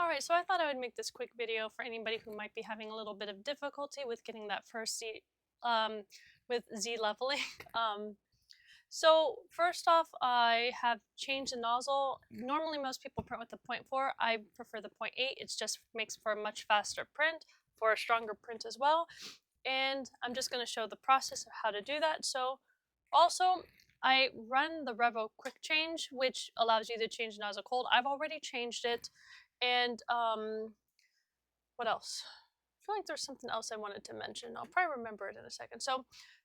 Alright, so I thought I would make this quick video for anybody who might be having a little bit of difficulty with getting that first Z, with Z leveling. So first off, I have changed the nozzle. Normally most people print with the 0.4. I prefer the 0.8. It just makes for a much faster print, for a stronger print as well. And I'm just going to show the process of how to do that. So also, I run the Revo quick change, which allows you to change the nozzle cold. I've already changed it. And what else? I feel like there's something else I wanted to mention. I'll probably remember it in a second. So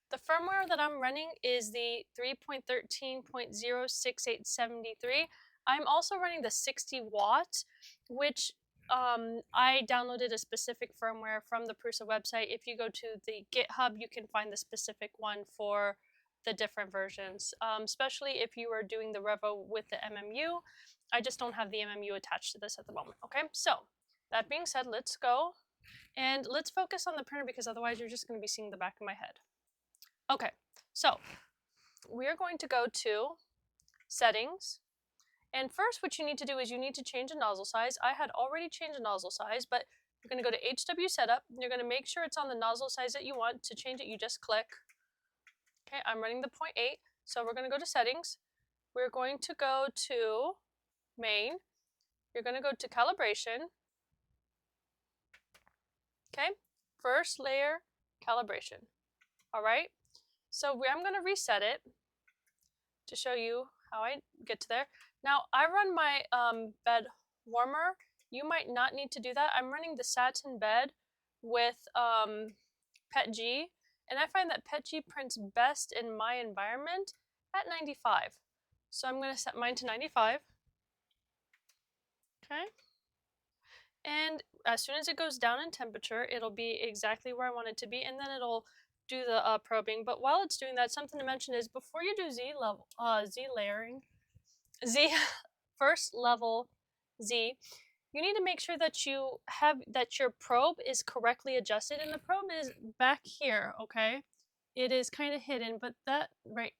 the firmware that I'm running is the 3.13.06873. I'm also running the 60 watt, which I downloaded a specific firmware from the Prusa website. If you go to the GitHub, you can find the specific one for the different versions, especially if you are doing the Revo with the MMU. I just don't have the MMU attached to this at the moment. Okay, so that being said, let's go and let's focus on the printer because otherwise you're just going to be seeing the back of my head. Okay, so we're going to go to settings. And first what you need to do is you need to change the nozzle size. I had already changed the nozzle size, but you're going to go to HW setup. You're going to make sure it's on the nozzle size that you want. To change it, you just click. Okay, I'm running the 0.8, so we're going to go to settings. We're going to go to main. You're going to go to calibration. Okay, first layer calibration. All right, so I'm going to reset it to show you how I get to there. Now I run my bed warmer. You might not need to do that. I'm running the satin bed with PETG, and I find that PETG prints best in my environment at 95. So I'm going to set mine to 95. Okay. And as soon as it goes down in temperature, it'll be exactly where I want it to be, and then it'll do the probing. But while it's doing that, something to mention is before you do Z layering, first level Z, you need to make sure that your probe is correctly adjusted, and the probe is back here. Okay, it is kind of hidden, but that right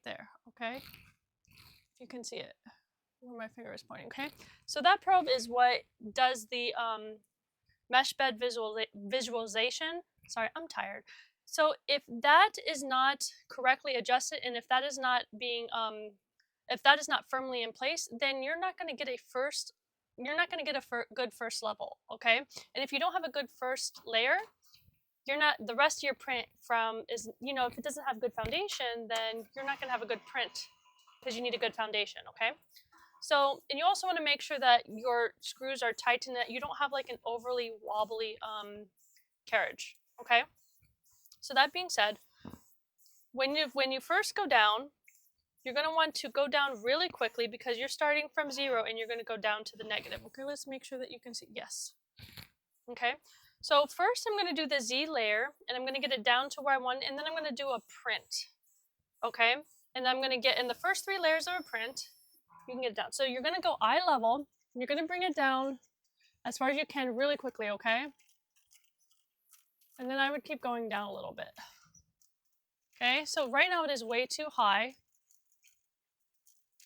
there. Okay, if you can see it where my finger is pointing. Okay, so that probe is what does the mesh bed visualization. Sorry, I'm tired. So if that is not correctly adjusted, and if that is not being if that is not firmly in place, then you're not going to get a good first level. Okay, and if you don't have a good first layer, the rest of your print if it doesn't have good foundation, then you're not going to have a good print because you need a good foundation. Okay. So, and you also want to make sure that your screws are tight and that you don't have like an overly wobbly carriage. Okay. So that being said, when you first go down, you're going to want to go down really quickly because you're starting from 0 and you're going to go down to the negative. Okay, let's make sure that you can see. Yes. Okay. So first I'm going to do the Z layer and I'm going to get it down to where I want, and then I'm going to do a print. Okay. And I'm going to get in the first 3 layers of a print. You can get it down. So you're going to go eye level, and you're going to bring it down as far as you can really quickly, okay? And then I would keep going down a little bit. Okay, so right now it is way too high.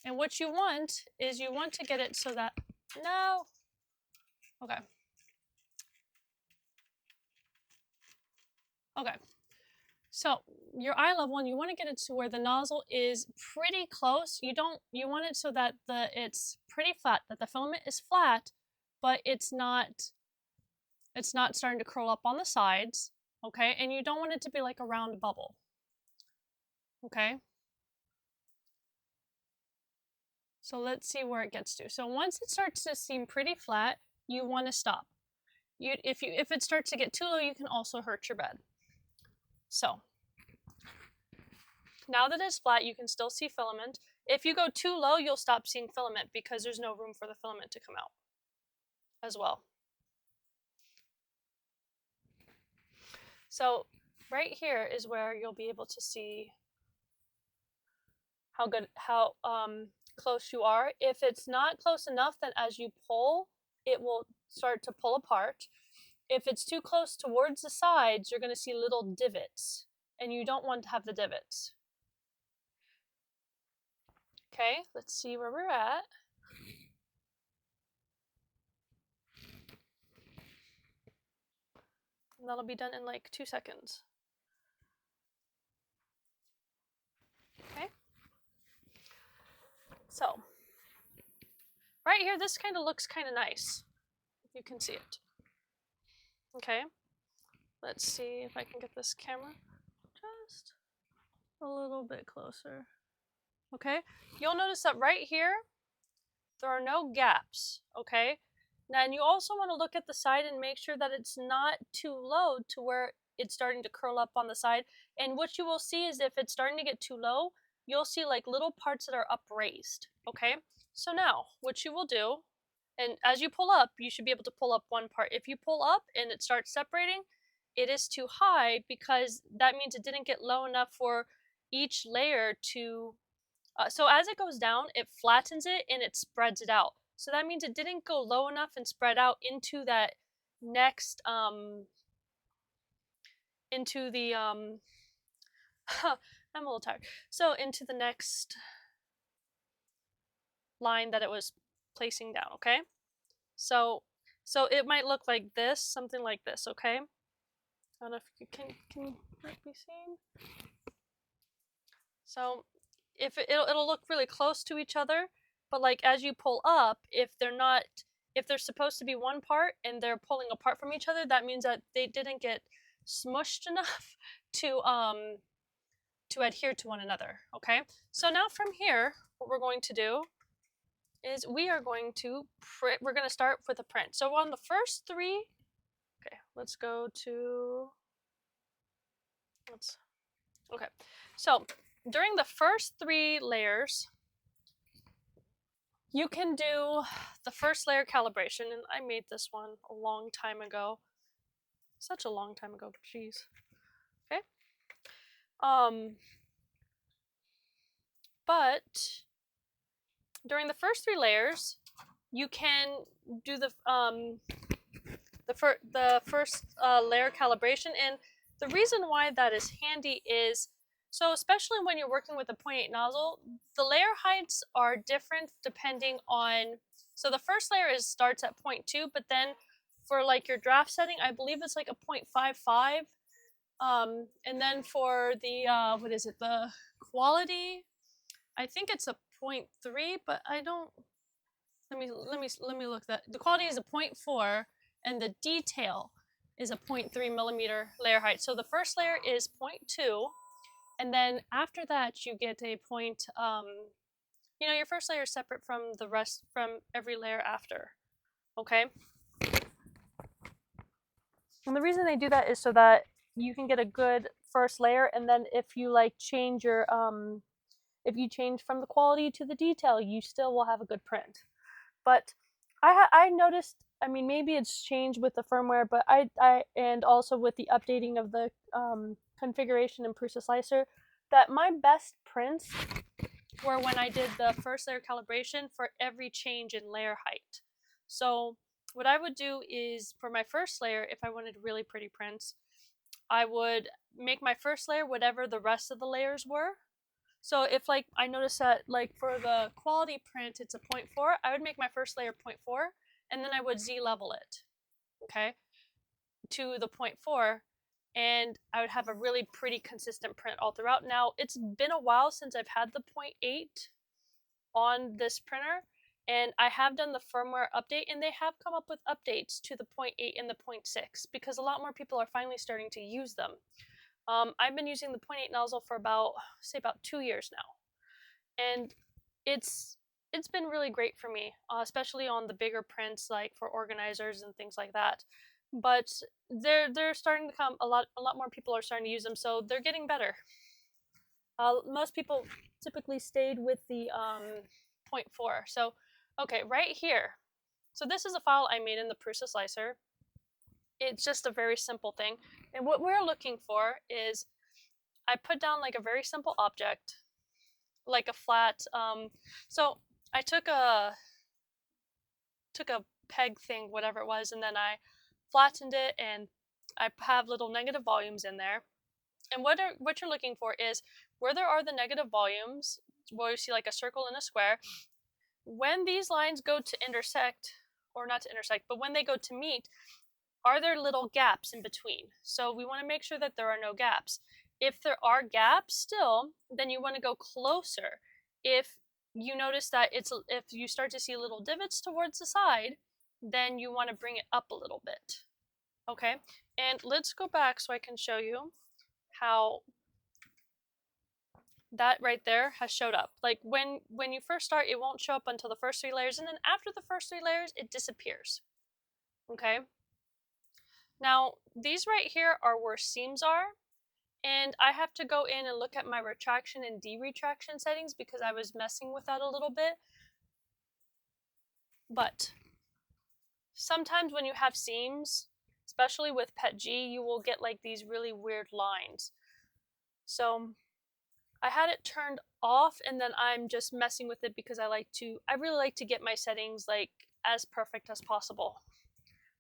And what you want is you want to get it so that, no. Okay. Okay. So your eye level, and you want to get it to where the nozzle is pretty close. You want it so that it's pretty flat, that the filament is flat, but it's not starting to curl up on the sides, okay? And you don't want it to be like a round bubble, okay? So let's see where it gets to. So once it starts to seem pretty flat, you want to stop. If it starts to get too low, you can also hurt your bed. So now that it's flat, you can still see filament. If you go too low, you'll stop seeing filament because there's no room for the filament to come out as well. So right here is where you'll be able to see how close you are. If it's not close enough, then as you pull, it will start to pull apart. If it's too close towards the sides, you're going to see little divots, and you don't want to have the divots. Okay, let's see where we're at. And that'll be done in like 2 seconds. Okay. So, right here, this kind of looks kind of nice. You can see it. Okay. Let's see if I can get this camera just a little bit closer. Okay. You'll notice that right here, there are no gaps. Okay. Then you also want to look at the side and make sure that it's not too low to where it's starting to curl up on the side. And what you will see is if it's starting to get too low, you'll see like little parts that are upraised. Okay. So now what you will do, and as you pull up, you should be able to pull up one part. If you pull up and it starts separating, it is too high because that means it didn't get low enough for each layer to, so as it goes down, it flattens it and it spreads it out. So that means it didn't go low enough and spread out into that next, into the, I'm a little tired. So into the next line that it was placing down, okay? So it might look like this, something like this, okay? I don't know if you can be seen. So if it'll look really close to each other, but like as you pull up, if they're supposed to be one part and they're pulling apart from each other, that means that they didn't get smushed enough to adhere to one another, okay? So now from here, what we're going to do is we are going to we're going to start with a print. So on the first 3, okay, let's go to, okay. So during the first 3 layers, you can do the first layer calibration, and I made this one a long time ago. Such a long time ago, jeez. Okay. But during the first 3 layers, you can do the first layer calibration, and the reason why that is handy is, so especially when you're working with a 0.8 nozzle, the layer heights are different depending on, so the first layer starts at 0.2, but then for like your draft setting, I believe it's like a 0.55, and then for the what is it, the quality, I think it's a 0.3, but I don't, let me look that. The quality is a 0.4 and the detail is a 0.3 millimeter layer height. So the first layer is 0.2, and then after that you get a point, you know, your first layer is separate from the rest, from every layer after, okay? And the reason they do that is so that you can get a good first layer, and then if you like change your, if you change from the quality to the detail, you still will have a good print. But I noticed, I mean, maybe it's changed with the firmware, but I and also with the updating of the configuration in Prusa Slicer, that my best prints were when I did the first layer calibration for every change in layer height. So what I would do is, for my first layer, if I wanted really pretty prints, I would make my first layer whatever the rest of the layers were. So if like I noticed that like for the quality print it's a 0.4, I would make my first layer 0.4, and then I would Z level it, okay, to the 0.4, and I would have a really pretty consistent print all throughout. Now it's been a while since I've had the 0.8 on this printer, and I have done the firmware update, and they have come up with updates to the 0.8 and the 0.6 because a lot more people are finally starting to use them. I've been using the 0.8 nozzle for about 2 years now, and it's been really great for me, especially on the bigger prints, like for organizers and things like that. But they're starting to come, a lot more people are starting to use them, so they're getting better. Most people typically stayed with the 0.4. So okay, right here. So this is a file I made in the Prusa Slicer. It's just a very simple thing. And what we're looking for is, I put down like a very simple object, like a flat, so I took a peg thing, whatever it was, and then I flattened it, and I have little negative volumes in there. And what you're looking for is where there are the negative volumes, where you see like a circle and a square, when these lines go to intersect, or not to intersect, but when they go to meet, are there little gaps in between? So we want to make sure that there are no gaps. If there are gaps still, then you want to go closer. If you notice that if you start to see little divots towards the side, then you want to bring it up a little bit. Okay, and let's go back so I can show you how that right there has showed up. Like when you first start, it won't show up until the first 3 layers, and then after the first 3 layers, it disappears. Okay. Now, these right here are where seams are, and I have to go in and look at my retraction and de-retraction settings because I was messing with that a little bit. But sometimes when you have seams, especially with PETG, you will get like these really weird lines. So I had it turned off, and then I'm just messing with it because I really like to get my settings like as perfect as possible.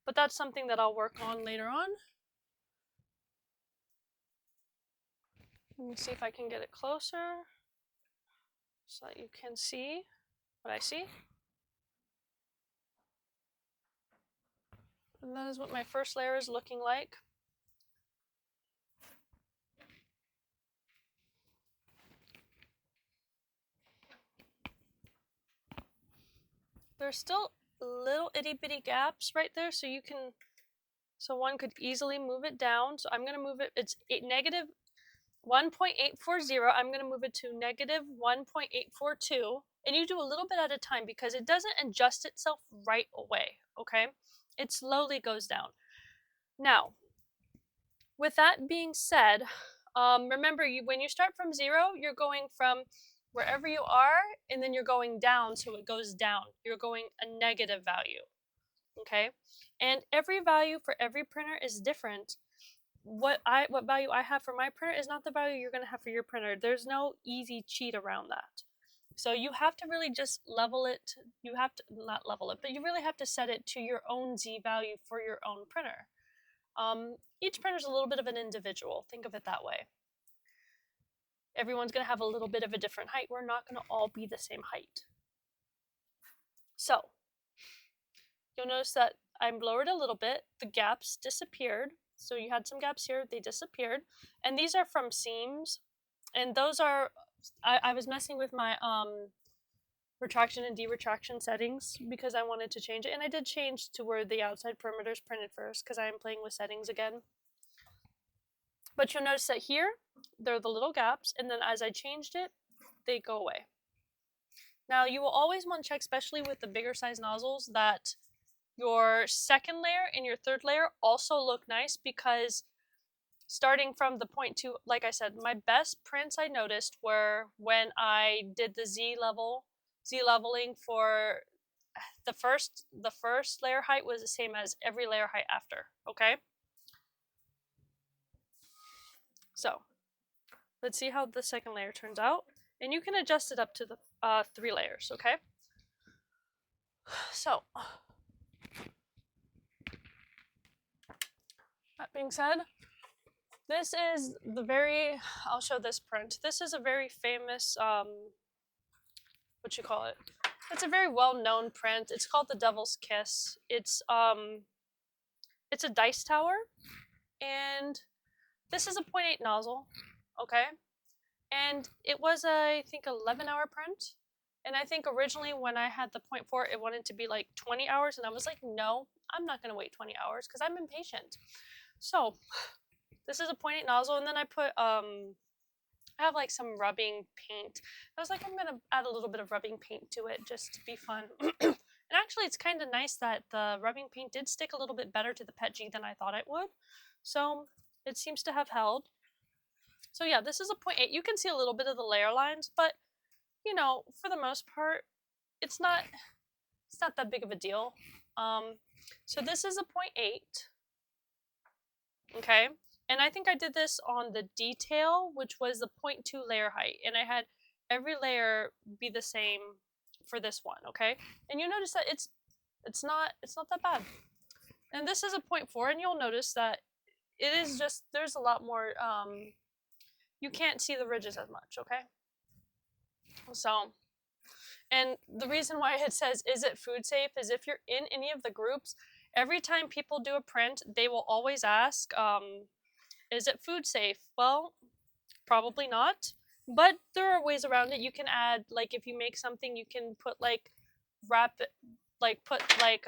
But that's something that I'll work on later on. Let me see if I can get it closer so that you can see what I see. And that is what my first layer is looking like. There's still little itty bitty gaps right there, so one could easily move it down. So I'm going to move it, it's negative 1.840. I'm going to move it to negative 1.842. And you do a little bit at a time because it doesn't adjust itself right away, okay? It slowly goes down. Now, with that being said, remember, when you start from 0, you're going from wherever you are, and then you're going down, so it goes down. You're going a negative value, okay? And every value for every printer is different. What value I have for my printer is not the value you're going to have for your printer. There's no easy cheat around that. So you have to really just level it. You have to not level it, but you really have to set it to your own Z value for your own printer. Each printer is a little bit of an individual. Think of it that way. Everyone's going to have a little bit of a different height. We're not going to all be the same height. So you'll notice that I'm lowered a little bit. The gaps disappeared. So you had some gaps here, they disappeared. And these are from seams. And those are, I was messing with my retraction and de-retraction settings because I wanted to change it. And I did change to where the outside perimeter is printed first because I am playing with settings again. But you'll notice that here, there are the little gaps. And then as I changed it, they go away. Now you will always want to check, especially with the bigger size nozzles, that your second layer and your third layer also look nice, because starting from the 0.2, like I said, my best prints I noticed were when I did the Z leveling for the first layer height was the same as every layer height after, okay? So let's see how the second layer turns out. And you can adjust it up to the 3 layers, okay? So that being said, this is I'll show this print. This is a very famous, it's a very well-known print. It's called the Devil's Kiss. It's a dice tower, and this is a 0.8 nozzle, okay? And it was I think 11-hour print. And I think originally when I had the 0.4, it wanted to be like 20 hours, and I was like, no, I'm not gonna wait 20 hours because I'm impatient. So this is a 0.8 nozzle, and then I put, I have like some rubbing paint. I was like, I'm gonna add a little bit of rubbing paint to it just to be fun. And actually it's kind of nice that the rubbing paint did stick a little bit better to the PETG than I thought it would. So it seems to have held. So yeah, this is a 0.8. You can see a little bit of the layer lines, but you know, for the most part, it's not that big of a deal. So this is a 0.8. Okay, and I think I did this on the detail, which was the 0.2 layer height, and I had every layer be the same for this one. Okay, and you notice that it's not that bad. And this is a 0.4, and you'll notice that it is just, there's a lot more, you can't see the ridges as much. Okay, so, and the reason why it says, is it food safe, is if you're in any of the groups Every time people do a print, they will always ask, is it food safe? Well, probably not, but there are ways around it. You can add, like, if you make something, you can put like wrap it, like put like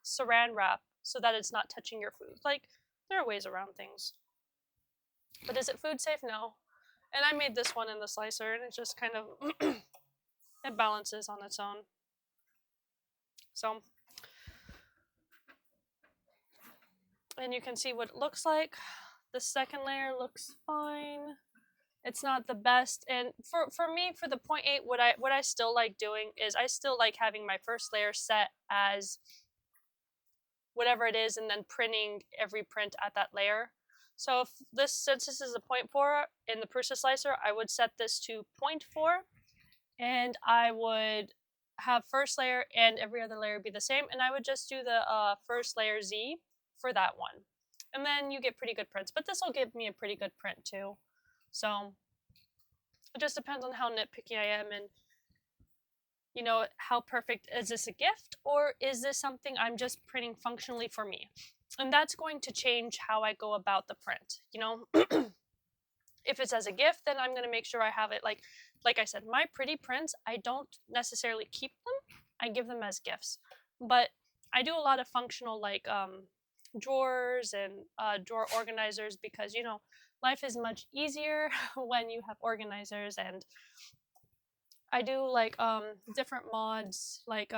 saran wrap so that it's not touching your food. Like, there are ways around things. But is it food safe? No. And I made this one in the slicer, and it just kind of it balances on its own. So, and you can see what it looks like. The second layer looks fine. It's not the best, and for me, for the 0.8, what I still like doing is I still like having my first layer set as whatever it is, and then printing every print at that layer. So since this is a 0.4 in the Prusa slicer, I would set this to 0.4, and I would have first layer and every other layer be the same, and I would just do the first layer Z for that one. And then you get pretty good prints, but this will give me a pretty good print too. So it just depends on how nitpicky I am, and you know, how perfect is this a gift, or is this something I'm just printing functionally for me? And that's going to change how I go about the print, you know. If it's as a gift, then I'm going to make sure I have it like I said, my pretty prints, I don't necessarily keep them. I give them as gifts. But I do a lot of functional, like drawers and drawer organizers, because, you know, life is much easier when you have organizers. And I do like different mods, like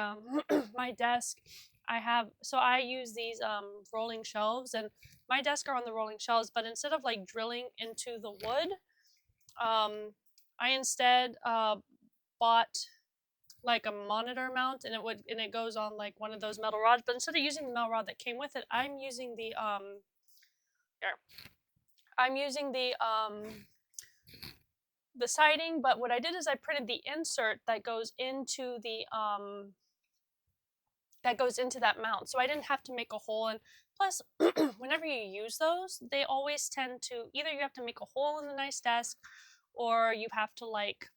my desk. I use these rolling shelves, and my desk are on the rolling shelves, but instead of like drilling into the wood, I instead bought like a monitor mount, and it goes on like one of those metal rods. But instead of using the metal rod that came with it, I'm using the here. I'm using the siding, but what I did is I printed the insert that goes into that mount, so I didn't have to make a hole. And plus, whenever you use those, they always tend to, either you have to make a hole in the nice desk, or you have to like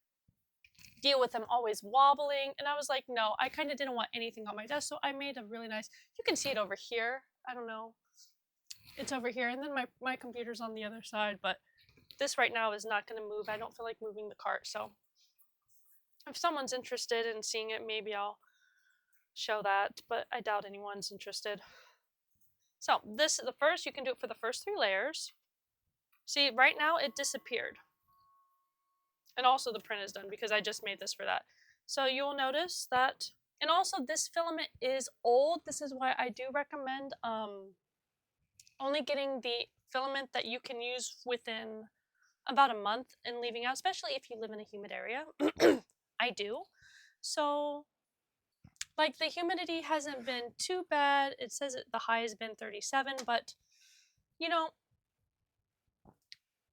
deal with them always wobbling. And I was like, no, I kind of didn't want anything on my desk, so I made a really nice, you can see it over here, I don't know, it's over here, and then my computer's on the other side, but this right now is not going to move. I don't feel like moving the cart, so if someone's interested in seeing it, maybe I'll show that, but I doubt anyone's interested. So this is the first, you can do it for the first 3 layers. See, right now it disappeared. And also the print is done because I just made this for that. So you'll notice that, and also this filament is old. This is why I do recommend only getting the filament that you can use within about a month and leaving out, especially if you live in a humid area. I do. So like the humidity hasn't been too bad. It says the high has been 37, but you know,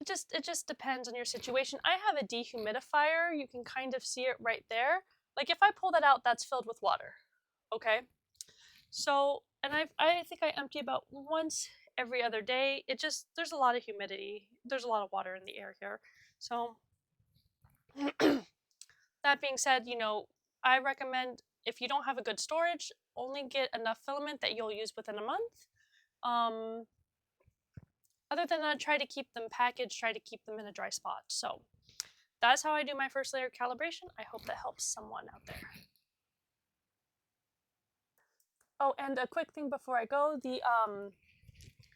it just depends on your situation. I have a dehumidifier. You can kind of see it right there. Like if I pull that out, that's filled with water. Okay. So, and I think I empty about once every other day. There's a lot of humidity. There's a lot of water in the air here. So that being said, you know, I recommend, if you don't have a good storage, only get enough filament that you'll use within a month. Other than that, try to keep them packaged, try to keep them in a dry spot. So that's how I do my first layer calibration. I hope that helps someone out there. Oh, and a quick thing before I go,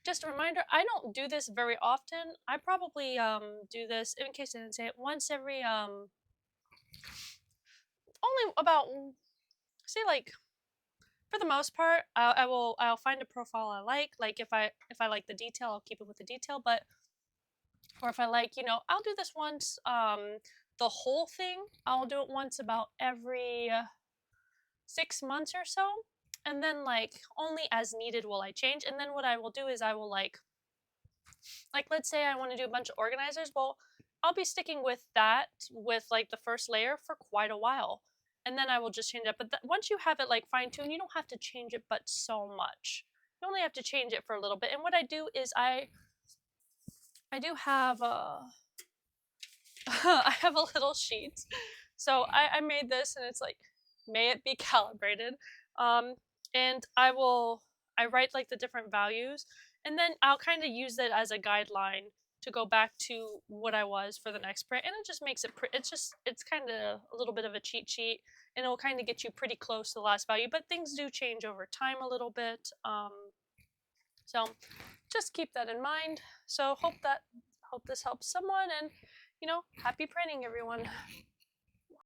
just a reminder, I don't do this very often. I probably do this, in case I didn't say it, once every only about, say, like, for the most part, I'll find a profile I like. Like if I like the detail, I'll keep it with the detail. But or if I like, you know, I'll do this once. The whole thing, I'll do it once about every 6 months or so, and then like only as needed will I change. And then what I will do is I will like let's say I want to do a bunch of organizers. Well, I'll be sticking with that with like the first layer for quite a while. And then I will just change it. But once you have it like fine-tuned, you don't have to change it but so much. You only have to change it for a little bit. And what I do is I do have I have a little sheet. So I made this, and it's like, may it be calibrated. And I will I write like the different values, and then I'll kind of use that as a guideline to go back to what I was for the next print, and it just makes it it's kind of a little bit of a cheat sheet, and it'll kind of get you pretty close to the last value, but things do change over time a little bit. So just keep that in mind. So hope this helps someone, and happy printing, everyone.